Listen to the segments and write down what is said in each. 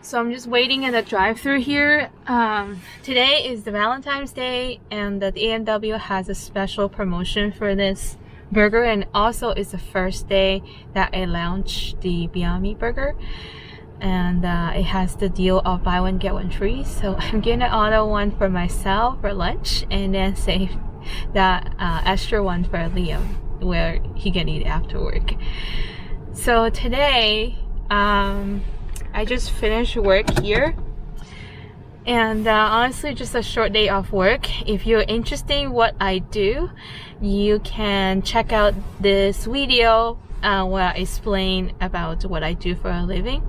So I'm just waiting at the drive-thru here. Today is the Valentine's Day, and the A&W has a special promotion for this burger, and also it's the first day that I launched the Beyond Meat burger, and it has the deal of buy one get one free. So I'm gonna order one for myself for lunch and then save that extra one for Liam where he can eat after work. So today I just finished work here, and honestly just a short day of work. If you're interested in what I do, you can check out this video where I explain about what I do for a living.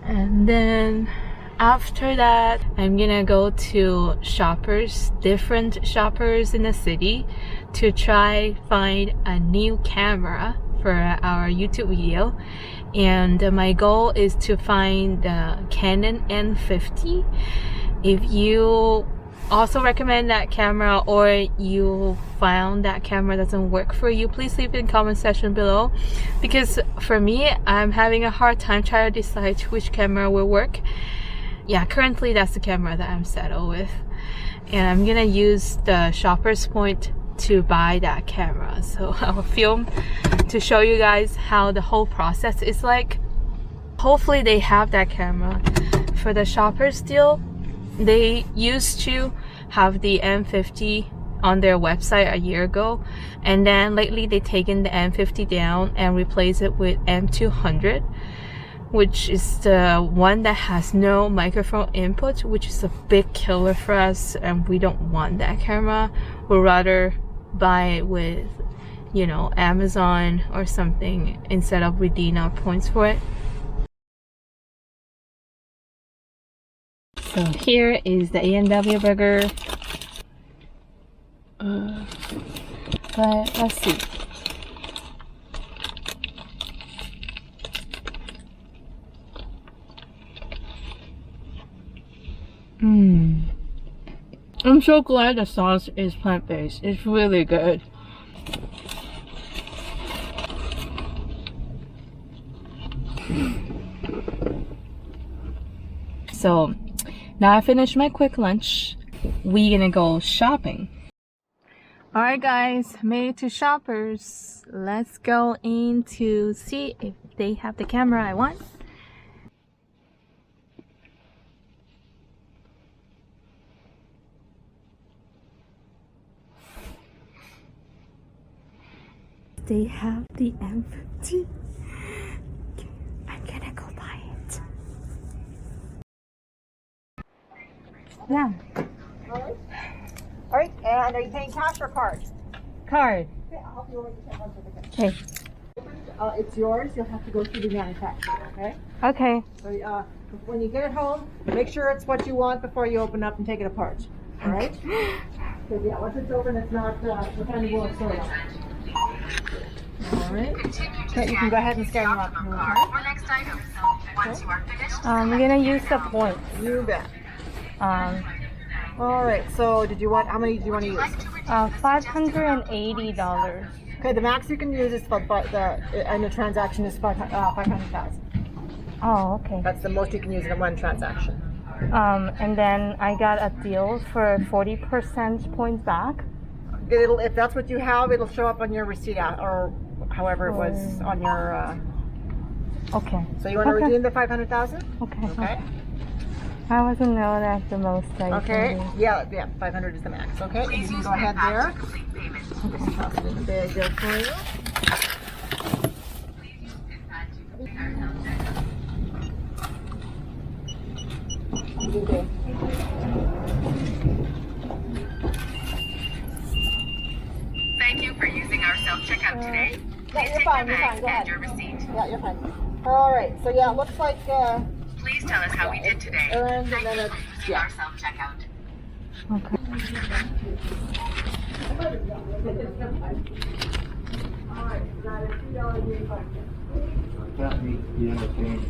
And then after that, I'm gonna go to Shoppers, different Shoppers in the city, to try find a new camera for our YouTube video. And my goal is to find the Canon M50. If you also recommend that camera, or you found that camera doesn't work for you, please leave it in the comment section below, because for me, I'm having a hard time trying to decide which camera will work. Yeah, currently that's the camera that I'm settled with, and I'm gonna use the Shoppers point to buy that camera. So I'll film to show you guys how the whole process is like. Hopefully they have that camera. For the Shoppers deal, they used to have the M50 on their website a year ago, and then lately they've taken the M50 down and replaced it with M200, which is the one that has no microphone input, which is a big killer for us, and we don't want that camera. We'd rather buy it with, you know, Amazon or something instead of redeem our points for it. So here is the A&W burger. But let's see. I'm so glad the sauce is plant-based. It's really good. So now I finished my quick lunch. We're gonna go shopping. Alright guys, made it to Shoppers. Let's go in to see if they have the camera I want. They have the M50. I'm gonna go buy it. Yeah. Alright, and are you paying cash or card? Card. Okay, I'll help you over to one certificate. Okay. It's yours, you'll have to go through the manufacturer, okay? Okay. So when you get it home, make sure it's what you want before you open up and take it apart. Alright? Because yeah, once it's open, it's not dependable or stored on. Alright. Okay, you can go ahead and scan them up. I'm gonna use the points. You bet. Alright, so how many do you want to use? $580. Okay, the max you can use is and the transaction is 500,000. Oh, okay. That's the most you can use in one transaction. And then I got a deal for 40% points back. If that's what you have, it'll show up on your receipt or however it was on your. Okay. So you want to redeem the 500,000? Okay. Okay. I wasn't know that's the most I Okay. can do. Yeah, 500 is the max. Okay, and you can go ahead there. Okay. Toss it in the bag there for you. Okay. Thank you for using our self-checkout today. Yeah, you're fine. You're fine. Go ahead. Your receipt. Yeah, you're fine. All right. So yeah, it looks like. Please tell us how we did today. And Thank then you it's for using our self-checkout. Okay. All right. You got it. $2.85. That needs to be entertained.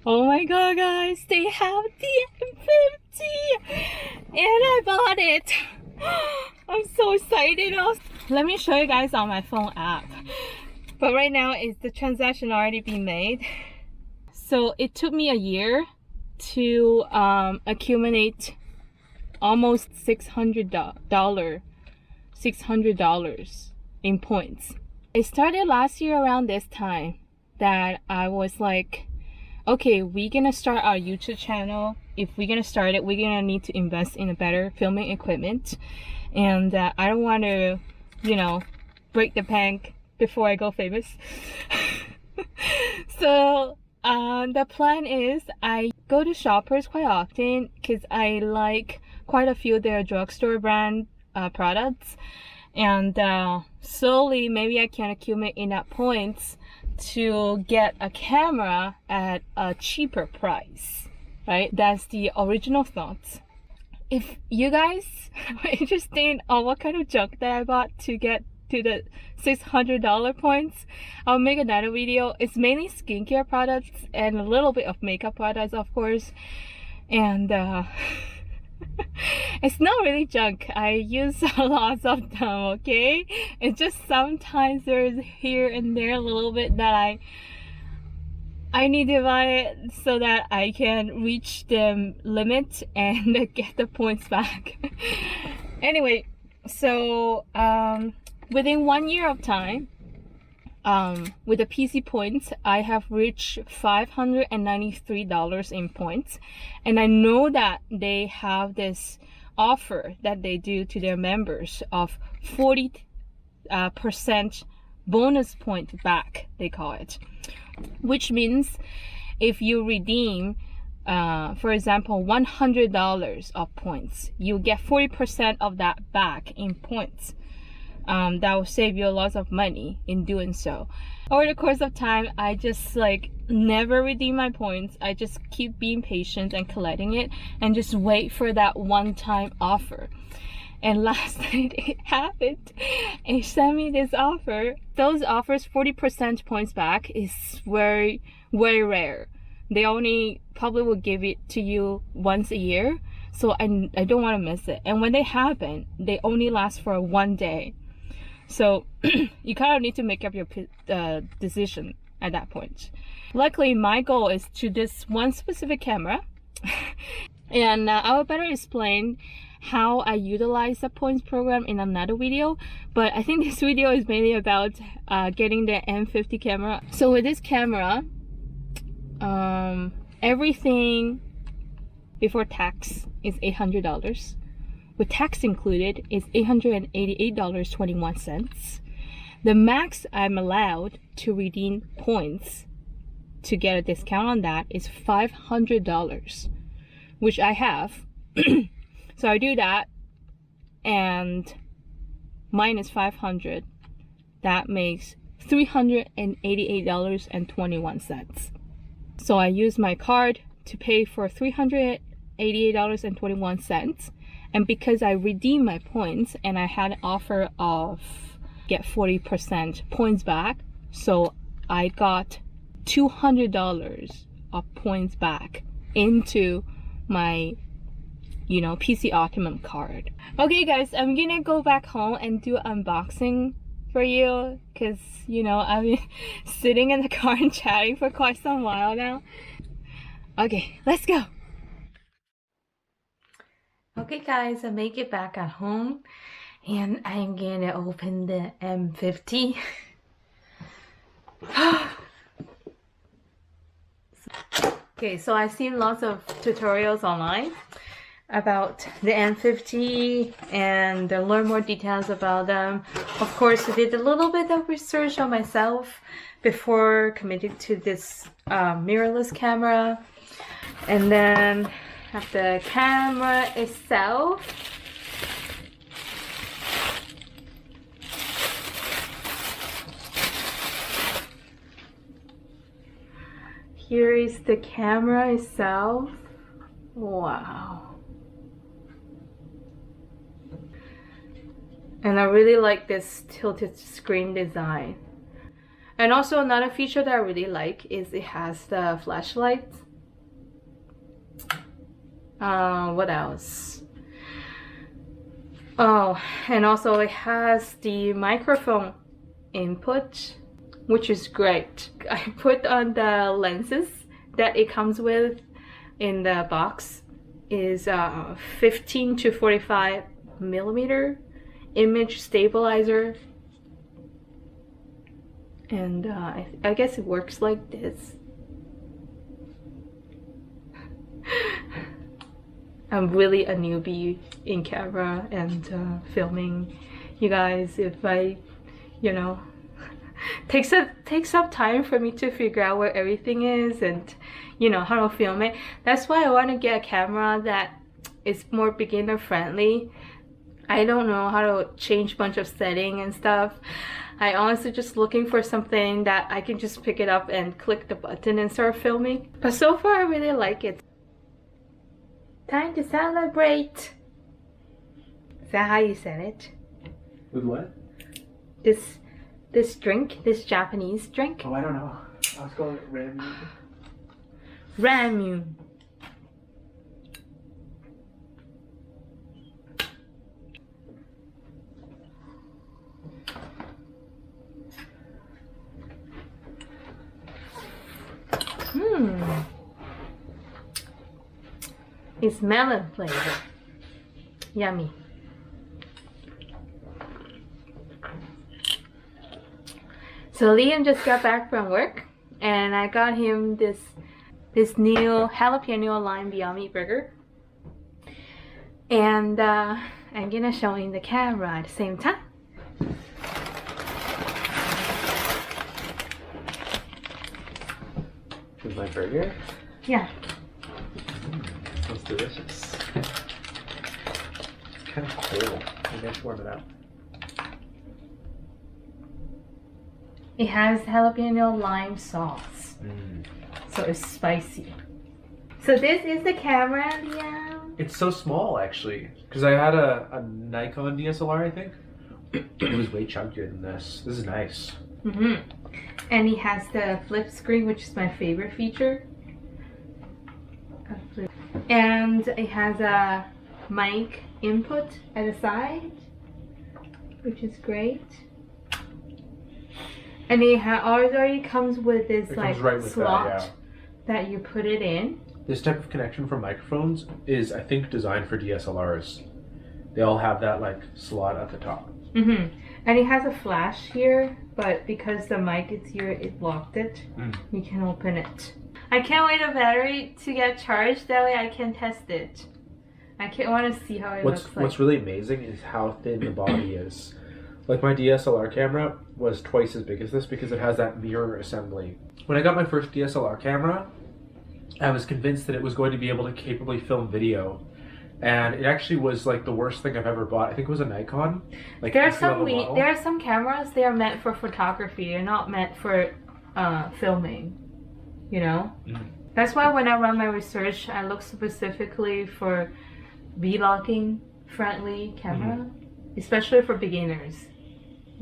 Oh my god, guys, they have the M50 and I bought it. I'm so excited. Let me show you guys on my phone app. But right now is the transaction already been made. So it took me a year to accumulate almost $600 in points. It started last year around this time that I was like, okay, we're gonna start our YouTube channel. If we're gonna start it, we're gonna need to invest in a better filming equipment, and I don't want to, you know, break the bank before I go famous. So the plan is I go to Shoppers quite often because I like quite a few of their drugstore brand products, and slowly maybe I can accumulate enough points to get a camera at a cheaper price, right? That's the original thought. If you guys are interested on what kind of junk that I bought to get to the $600 points, I'll make another video. It's mainly skincare products and a little bit of makeup products, of course, and it's not really junk. I use a lot of them, okay? It's just sometimes there's here and there a little bit that I need to buy it so that I can reach the limit and get the points back. Anyway, so within 1 year of time, with the PC points, I have reached $593 in points, and I know that they have this offer that they do to their members of 40% bonus point back, they call it, which means if you redeem for example $100 of points, you get 40% of that back in points. That will save you a lot of money in doing so. Over the course of time, I just like never redeem my points. I just keep being patient and collecting it and just wait for that one-time offer. And last night it happened. It sent me this offer. Those offers, 40% points back, is very, very rare. They only probably will give it to you once a year. So I don't want to miss it. And when they happen, they only last for 1 day. So you kind of need to make up your decision at that point. Luckily, my goal is to this one specific camera. And I will better explain how I utilize the points program in another video. But I think this video is mainly about getting the M50 camera. So with this camera, everything before tax is $800. With tax included is $888.21. The max I'm allowed to redeem points to get a discount on that is $500, which I have. So I do that, and minus 500, that makes $388.21. So I use my card to pay for $388.21, and because I redeemed my points and I had an offer of get 40% points back, so I got $200 of points back into my, you know, PC Optimum card. Okay guys, I'm gonna go back home and do unboxing for you, because you know I've been sitting in the car and chatting for quite some while now. Okay, let's go. Okay guys, I make it back at home and I'm gonna open the M50. Okay, so I've seen lots of tutorials online about the M50 and learn more details about them. Of course, I did a little bit of research on myself before committing to this mirrorless camera. And then have the camera itself. Here is the camera itself. Wow. And I really like this tilted screen design. And also another feature that I really like is it has the flashlight. What else? Oh, and also it has the microphone input. which is great. I put on the lenses that it comes with in the box is 15 to 45 millimeter image stabilizer, and I guess it works like this. I'm really a newbie in camera and filming, you guys. If I, you know, takes some time for me to figure out where everything is and, you know, how to film it. That's why I want to get a camera that is more beginner friendly. I don't know how to change a bunch of settings and stuff. I honestly just looking for something that I can just pick it up and click the button and start filming. But so far I really like it. Time to celebrate. Is that how you said it? With what? This drink, this Japanese drink? Oh, I don't know. I was calling it Ramu. Ramu. It's melon flavor. Yummy. So Liam just got back from work, and I got him this new jalapeno lime Beyond Meat burger, and I'm gonna show you the camera at the same time. With my burger? Yeah. Sounds delicious. It's kind of cold. Maybe I should warm it up. It has jalapeno lime sauce, so it's spicy. So this is the camera, Liam. It's so small, actually. Because I had a Nikon DSLR, I think. It was way chunkier than this. This is nice. And it has the flip screen, which is my favorite feature. And it has a mic input at the side, which is great. And it already comes with this slot that you put it in. This type of connection for microphones is, I think, designed for DSLRs. They all have that like slot at the top. And it has a flash here, but because the mic is here, it locked it. You can open it. I can't wait the battery to get charged. That way I can test it. I can't want to see how it looks like. What's really amazing is how thin the body is. Like my DSLR camera was twice as big as this because it has that mirror assembly. When I got my first DSLR camera, I was convinced that it was going to be able to capably film video. And it actually was like the worst thing I've ever bought. I think it was a Nikon. Like there are some cameras, they are meant for photography. They're not meant for filming, you know? That's why when I run my research, I look specifically for vlogging friendly camera, especially for beginners.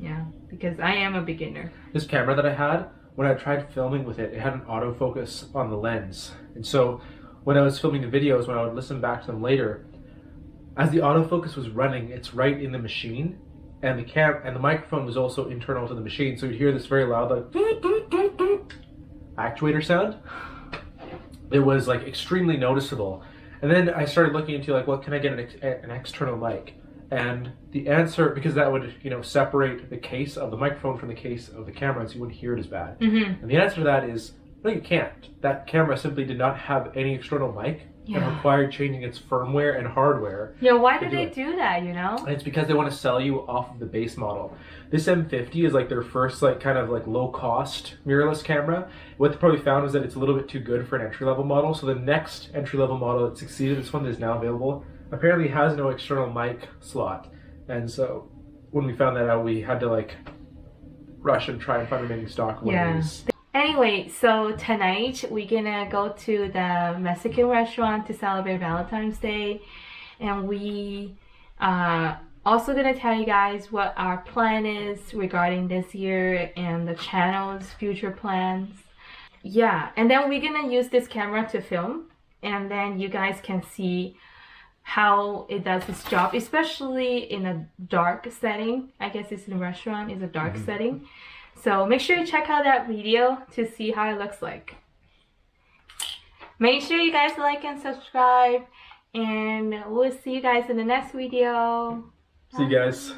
Yeah, because I am a beginner. This camera that I had, when I tried filming with it, it had an autofocus on the lens. And so when I was filming the videos, when I would listen back to them later, as the autofocus was running, it's right in the machine, and the microphone was also internal to the machine, so you'd hear this very loud like actuator sound. It was like extremely noticeable. And then I started looking into like, well, can I get an external mic? And the answer, because that would, you know, separate the case of the microphone from the case of the camera, so you wouldn't hear it as bad. And the answer to that is, no, you can't. That camera simply did not have any external mic and required changing its firmware and hardware. Yeah, why do they do that, you know? And it's because they want to sell you off of the base model. This M50 is like their first like kind of like low cost mirrorless camera. What they probably found was that it's a little bit too good for an entry-level model. So the next entry-level model that succeeded, this one that is now available, apparently has no external mic slot. And so when we found that out, we had to like rush and try and find remaining stock one of these. Anyway, so tonight we're gonna go to the Mexican restaurant to celebrate Valentine's Day, and we also gonna tell you guys what our plan is regarding this year and the channel's future plans. Yeah, and then we're gonna use this camera to film, and then you guys can see how it does its job, especially in a dark setting. I guess it's in a restaurant, it's a dark setting. So make sure you check out that video to see how it looks like. Make sure you guys like and subscribe, and we'll see you guys in the next video. See you guys.